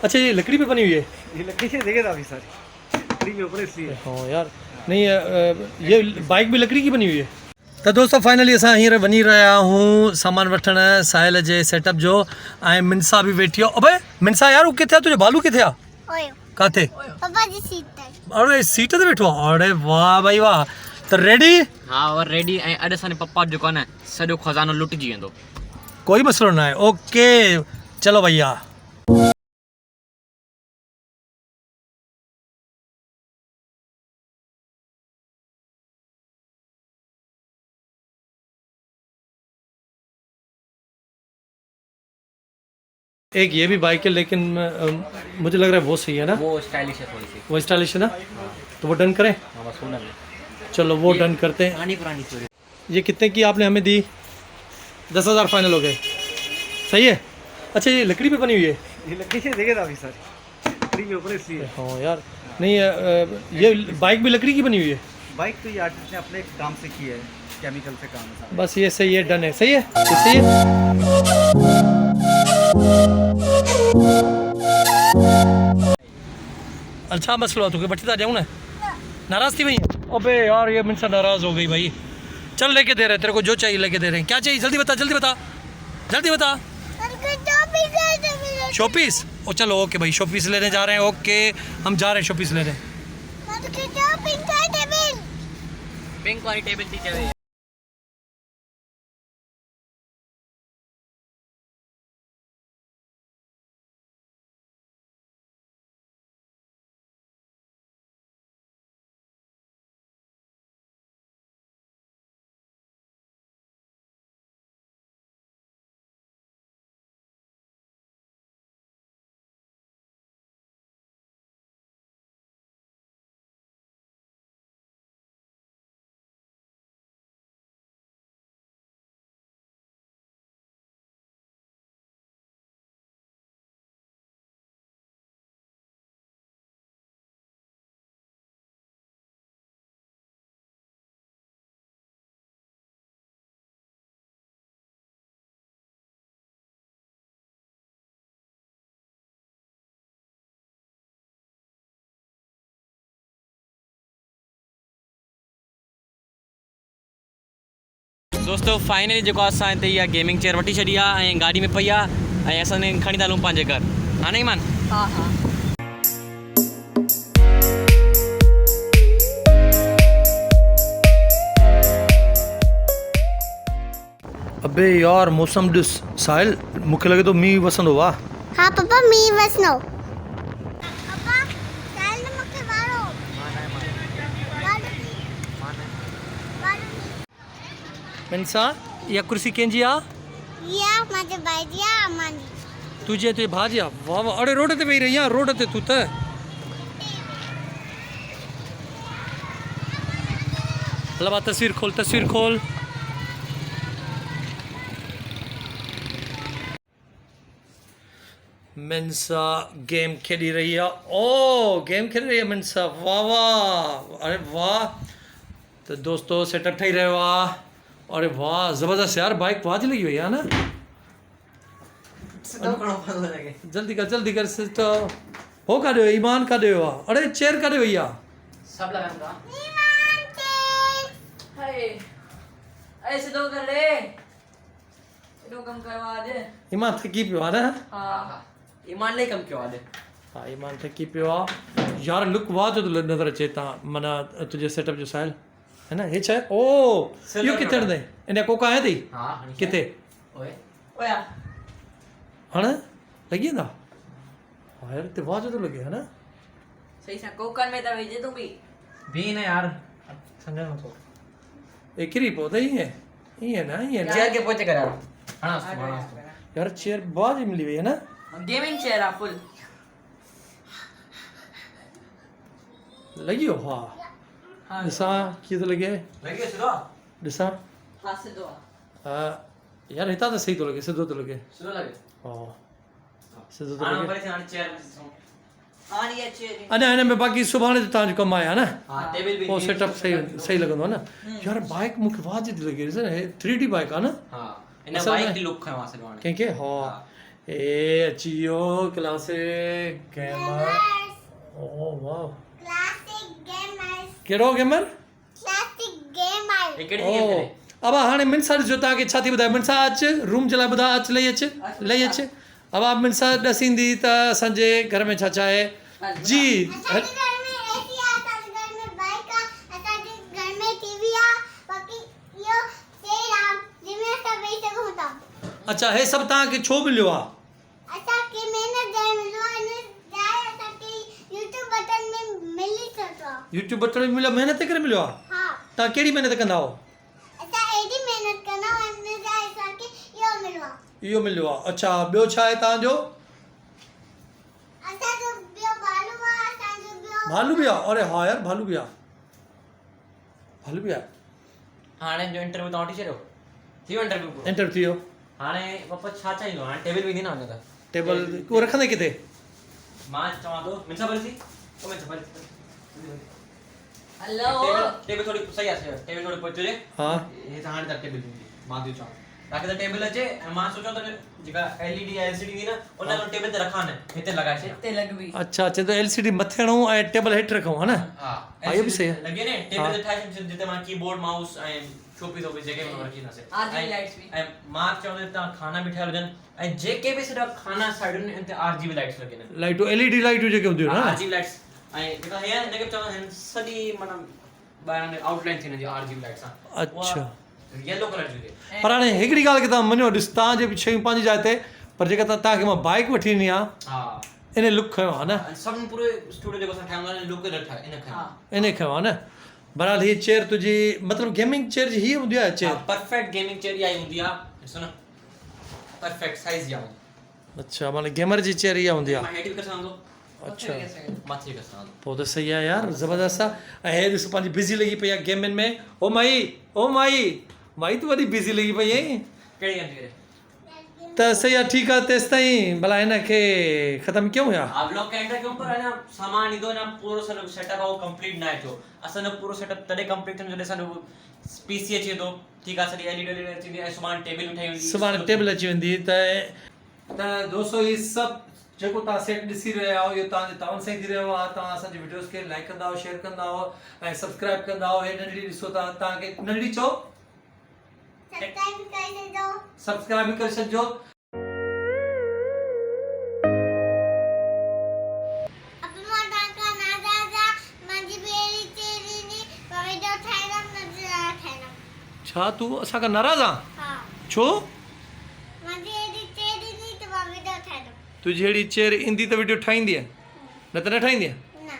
अच्छा ये लकड़ी पे बनी हुई है? ये लकड़ी से देखेगा अभी सर, लकड़ी के ऊपर इसलिए। हाँ यार नहीं ये बाइक भी लकड़ी की बनी हुई है। तो दोस्तों फाइनली असां हींअर वञी रहिया हूँ सामान वठण साहिल जे सेटअप जो। ऐं मिनसा बि वेठी आहे। अबे मिनसा यार वो किथे आहे? तुंहिंजो बालू किथे आहे? किथे? पापा जी सीट पे। अरे सीट ते वेठो आहे? अरे वाह भाई वाह। तो रेडी? हाँ और रेडी। ऐं अॼु असांजे पप्पा जो कोन सॼो खज़ानो लुटिजी वेंदो। कोई मसलो ना है। ओके चलो भैया। एक ये भी बाइक है लेकिन मुझे लग रहा है वो सही है ना? वो स्टाइलिश है थोड़ी सी। वो स्टाइलिश है ना? तो वो डन करें? हाँ बस सोना में। चलो वो डन करते हैं। पुरानी पुरानी चोरी। ये कितने की आपने हमें दी? 10,000 फाइनल हो गए। सही है। अच्छा ये लकड़ी पे बनी हुई है? ये लकड़ी से देखेगा अभी सर, लकड़ी के ऊपर इसलिए। हाँ यार नहीं ये बाइक भी लकड़ी की बनी हुई है? बाइक तो ये आर्टिस्ट ने अपने काम से की है, केमिकल से काम है सारा। बस ये सही है, डन है। सही है, ये सही है। अच्छा मसलो तो बच्चे था जाऊँ ना, नाराज थी भाई? अबे यार ये मुझसे नाराज हो गई भाई। चल लेके दे रहे तेरे को जो चाहिए लेके दे रहे हैं। क्या चाहिए जल्दी बता जल्दी बता जल्दी बता। शोपीस? ओ चलो ओके भाई शोपीस लेने जा रहे हैं। ओके हम जा रहे हैं शोपीस लेने। पिंक वाली टेबल थी चाहिए। दोस्तों फाइनली जो असां हिते इहा गेमिंग चेयर वठी छॾी आहे ऐं गाॾी में पई आहे ऐं असां खणी था हलूं पंहिंजे घर। हा न ईमान? हाँ हाँ। अबे यार मौसम ॾिस साहिल, मूंखे लॻे थो मींहुं वसंदो। वाह। हाँ पापा मी वसनो। पापा चाल न मके वारो। मिनसा इहा कुर्सी कंहिंजी आहे? या मुझे भाई दिया अमानी। तुझे ते भाॼी आहे? वाह वाह। अरे रोड ते वेही रही आहे रोड ते तूं त। हल तस्वीर खोल तस्वीर खोल। मिनसा गेम खेली रही है। ओ गेम खेल रही है मिनसा। वाह वाह। अरे वाह। तो दोस्तों सेटअप ठही रहियो आहे। अरे वाह ज़बरदस्त यार बाइक वाज लगी हुई है ना। जल्दी कर सिस्टर। हो काॾे वियो? ईमान काॾे वियो आहे? अरे चेयर काॾे वई आहे? सब लगाम था। ईमान के। हाय ऐसे दो कर ले। एडो कम करवा दे। ईमान थकी पियो आहे न? हां ईमान ने कम क्यों आ दे। हाँ ईमान थकी पियो आहे यार। लुक वाह जो नज़र अचे था माना तुझे सेटअप जो साहिल है ना। हे छा आहे? ओ इहो किथे हणंदे? इन कोका आहे अथई? हां किथे? ओए ओया हण लॻी वेंदा? हा यार हिते वाह जो थो लॻे है ना। सही सा कोकन में त वेजे तू भी न यार समझ में तो एकिरी पोइ त ईअं न ईअं चेयर के पोचे कर यार। हां यार चेयर वाह जी मिली हुई है ना। गेमिंग चेयर आ फुल लॻी वियो? हा ॾिसां कीअं थो लॻे। लगे सिधो ॾिसां। हां सिधो हा यार हितां त सही थो लॻे सिधो थो लॻे। सिधो लगे। हा सिधो थो हां लॻे। पर से चेयर हां ये चेयर अञा हिन में बाक़ी सुभाणे तव्हांजो कमु आहे न। हां टेबल भी पोइ सेटअप सही लॻंदो आहे न। यार बाइक मूंखे वाह जी थी लॻे। ॾिस न 3D बाइक आहे न। हां इन बाइक की लुक है वहां से कंहिंखे? हा ए अची वियो क्लासिक गेमर ओ वाह क्लासिक गेमर्स कहिड़ो गेमर क्लासिक गेमर ये केड़ी ओ गेम करे अब हाणे मिनसा जो तव्हांखे छा थी ॿुधाए मिनसा अच रूम जे लाइ ॿुधा अच लही अच अब आप मिनसा ॾसींदी त असांजे घर में छा छा आहे जी असांजे घर में एसी आहे असांजे घर में बाइक आहे असांजे घर में टीवी आहे बाक़ी इहो चेयर आहे जंहिंमें असां वेही सघूं था अच्छा हे सभु तव्हांखे छो मिलियो आहे असांखे महिनत जाए मिलियो आहे इन जाए असांखे यूट्यूब बटन में मिली सघंदो आहे यूट्यूब बटन में मिलियो महिनत करे मिलियो आहे हा तव्हां कहिड़ी महिनत कंदा हो असां एॾी महिनत कंदा आहियूं इन जाए असांखे इहो मिलियो आहे इहो मिलियो आहे अच्छा ॿियो छा आहे तव्हांजो असांजो ॿियो भालू आहे असांजो ॿियो भालू बि आहे अरे हा यार भालू बि आहे भालू बि आहे हाणे जो इंटरव्यू तव्हां वठी छॾियो थी वियो इंटरव्यू पूरो एंटर थी वियो हाणे पप्पा छा चाहींदो हाणे टेबल विधी न वञो त टेबल को रखंदे किथे मां चवां थो मिनसा भली थी ओ मिनसा भली हेलो टेबल थोड़ी सही आहे टेबल थोड़ी पोइ हुजे हा हे त हाणे त टेबल हूंदी मां थी चवां ताकि त टेबल अचे ऐं मां सोचां त जेका एलईडी या एलसीडी ईंदी न उन खे टेबल ते रखां न हिते लॻाए छॾ हिते लॻवी अच्छा चए थो एलसीडी मथे हणूं ऐं टेबल हेठि रखूं हा न हा हा, इहो बि सही आहे। लॻे न टेबल ते ठाहे छॾ जिते मां कीबोर्ड माउस ऐं शोपीस ऑफिस जेके बि रखी न RGB लाइट्स बि। ऐं मां चवां थो तव्हां खाना बि ठहियल हुजनि ऐं जेके बि सॼा खाना साइडुनि ते आरजीबी लाइट्स लॻनि लाइटूं एलईडी लाइटूं जेके हूंदियूं आहिनि आरजीबी लाइट्स ऐं जेका हे आहे हिनखे चवंदा आहिनि सॼी माना ॿाहिरां आउटलाइन थी वेंदी आरजीबी लाइट सां अच्छा येलो कलर जी हुजे पर हाणे हिकिड़ी ॻाल्हि खे तव्हां मञो ॾिस तव्हांजे बि शयूं पंहिंजी जाइ ते पर जेका तव्हांखे मां बाइक वठी ॾिनी आहे हा इन लुक खयो आहे न ऐं सभिनी पूरे स्टूडियो जेको असां ठाहियो आहे लुक ठाहे इन खयो हा इन खयो आहे न बहरहाल हीअ चेयर तुंहिंजी मतिलबु गेमिंग चेयर जी हीअ हूंदी आहे चेयर परफेक्ट गेमिंग चेयर इहा ई हूंदी आहे ॾिसो न परफेक्ट साइज जी आहे अच्छा माना गेमर जी चेयर इहा हूंदी आहे मां हेठि बि करे सघंदो अच्छा मथे बि करे सघंदो पोइ त सही आहे यार ज़बरदस्त आहे ऐं हे ॾिस पंहिंजी बिज़ी लॻी पई आहे गेमियुनि में ओ माई तूं वॾी बिज़ी लॻी पई आहीं कहिड़ी गेम थी करे त सही आहे ठीकु आहे तेसि ताईं भला हिनखे ख़तमु कयूं या आप लोग कहते क्यों पर अञा सामान ईंदो ना पूरो सॼो सेटअप आहे उहो कंप्लीट न आहे थियो असांजो पूरो सेटअप तॾहिं कंप्लीट थींदो जॾहिं असांजो पीसी अची वेंदो ठीकु आहे सॼी एलईडी अची वेंदी ऐं सुभाणे टेबल बि ठही वेंदी सुभाणे टेबल अची वेंदी त दोस्तो ही सभु जेको तव्हां सेट ॾिसी रहिया आहियो इहो तव्हांजे ताउन सां ई थी रहियो आहे तव्हां असांजे वीडियोस खे लाइक कंदा शेयर कंदा ऐं सब्सक्राइब कंदा हे नंढड़ी ॾिसो तव्हांखे नंढड़ी चओ सब्सक्राइब करे छॾिजो सब्सक्राइब बि करे छॾिजो अब मां तव्हांखां नाज़ा मुंहिंजी ॿेड़ी चेरी मां वीडियो ठाहींदमि नज़र ठाहींदमि छा तूं असांखां नाराज़ आहे हा छो मुंहिंजी एॾी चेरी ईंदी त मां वीडियो ठाहींदमि तुंहिंजी अहिड़ी चेयर ईंदी त वीडियो ठाहींदीअ न त न ठाहींदीअ न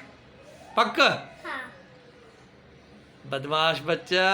पक हा बदमाश बच्चा